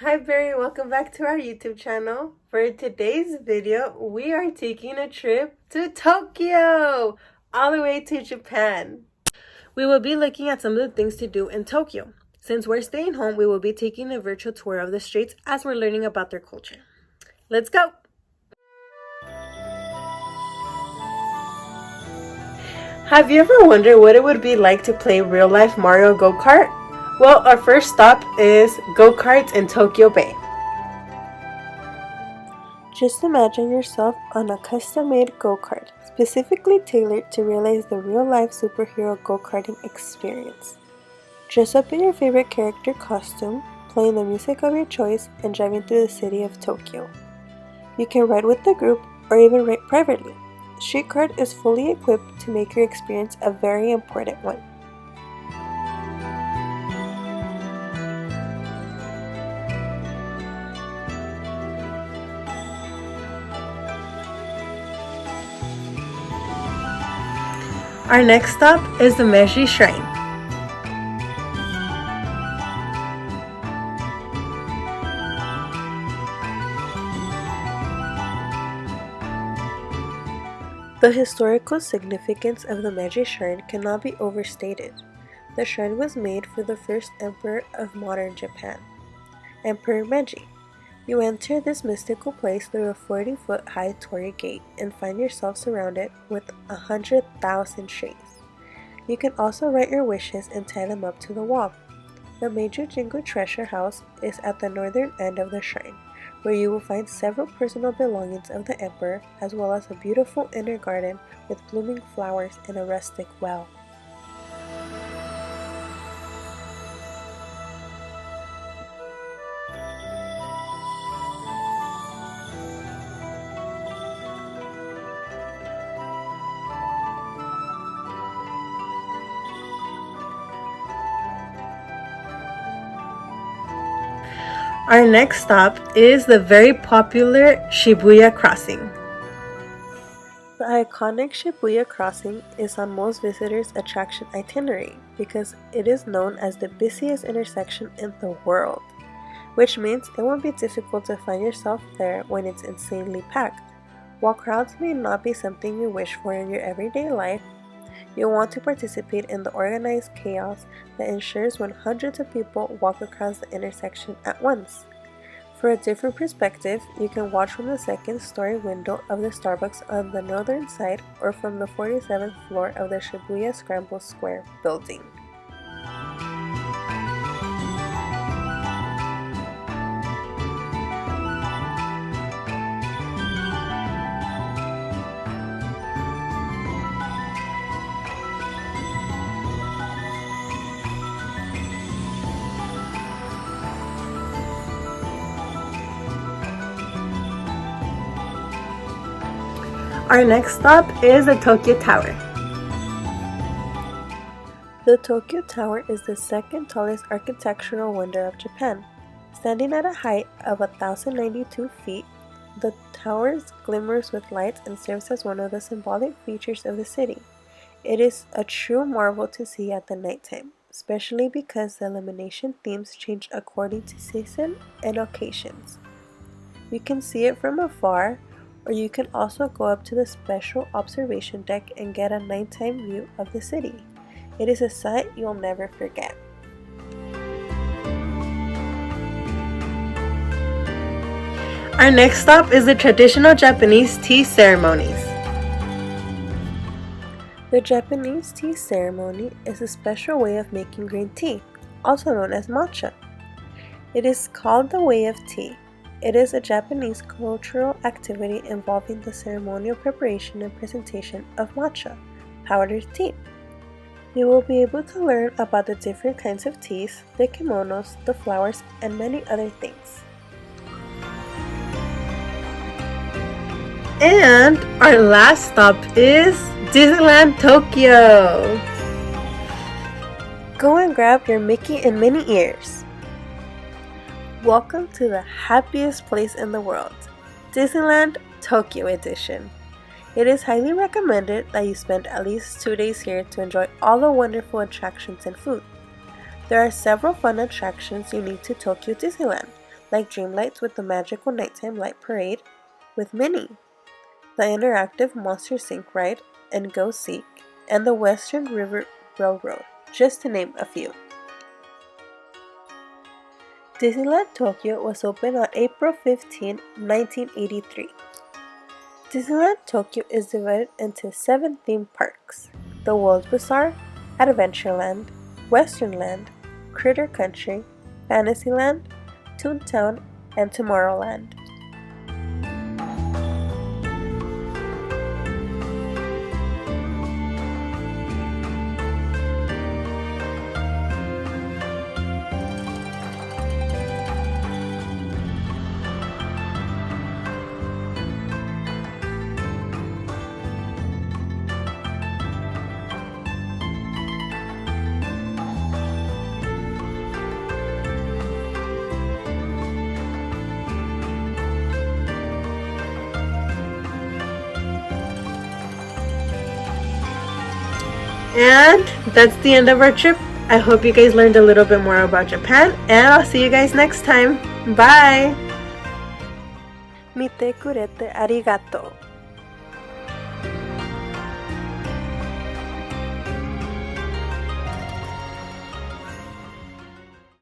Hi Barry, welcome back to our YouTube channel. For today's video, we are taking a trip to Tokyo, all the way to Japan. We will be looking at some of the things to do in Tokyo. Since we're staying home, we will be taking a virtual tour of the streets as we're learning about their culture. Let's go! Have you ever wondered what it would be like to play real-life Mario Go-Kart? Well, our first stop is go-karts in Tokyo Bay. Just imagine yourself on a custom-made go-kart, specifically tailored to realize the real-life superhero go-karting experience. Dress up in your favorite character costume, playing the music of your choice, and driving through the city of Tokyo. You can ride with the group or even ride privately. Street Kart is fully equipped to make your experience a very important one. Our next stop is the Meiji Shrine. The historical significance of the Meiji Shrine cannot be overstated. The shrine was made for the first emperor of modern Japan, Emperor Meiji. You enter this mystical place through a 40-foot high torii gate and find yourself surrounded with 100,000 trees. You can also write your wishes and tie them up to the wall. The Meiji Jingu treasure house is at the northern end of the shrine, where you will find several personal belongings of the emperor, as well as a beautiful inner garden with blooming flowers and a rustic well. Our next stop is the very popular Shibuya Crossing. The iconic Shibuya Crossing is on most visitors' attraction itinerary because it is known as the busiest intersection in the world, which means it won't be difficult to find yourself there when it's insanely packed. While crowds may not be something you wish for in your everyday life, you'll want to participate in the organized chaos that ensures when hundreds of people walk across the intersection at once. For a different perspective, you can watch from the second-story window of the Starbucks on the northern side or from the 47th floor of the Shibuya Scramble Square building. Our next stop is the Tokyo Tower. The Tokyo Tower is the second tallest architectural wonder of Japan. Standing at a height of 1,092 feet, the tower glimmers with lights and serves as one of the symbolic features of the city. It is a true marvel to see at the nighttime, especially because the illumination themes change according to season and occasions. You can see it from afar, or you can also go up to the special observation deck and get a nighttime view of the city. It is a sight you'll never forget. Our next stop is the traditional Japanese tea ceremonies. The Japanese tea ceremony is a special way of making green tea, also known as matcha. It is called the Way of Tea. It is a Japanese cultural activity involving the ceremonial preparation and presentation of matcha, powdered tea. You will be able to learn about the different kinds of teas, the kimonos, the flowers, and many other things. And our last stop is Disneyland Tokyo. Go and grab your Mickey and Minnie ears. Welcome to the happiest place in the world, Disneyland Tokyo Edition. It is highly recommended that you spend at least 2 days here to enjoy all the wonderful attractions and food. There are several fun attractions unique to Tokyo Disneyland, like Dreamlights with the magical nighttime light parade with Minnie, the interactive Monster Sync ride and Go Seek, and the Western River Railroad, just to name a few. Disneyland Tokyo was opened on April 15, 1983. Disneyland Tokyo is divided into 7 theme parks: the World Bazaar, Adventureland, Westernland, Critter Country, Fantasyland, Toontown, and Tomorrowland. And that's the end of our trip. I hope you guys learned a little bit more about Japan, and I'll see you guys next time. Bye! Mite kurete arigato.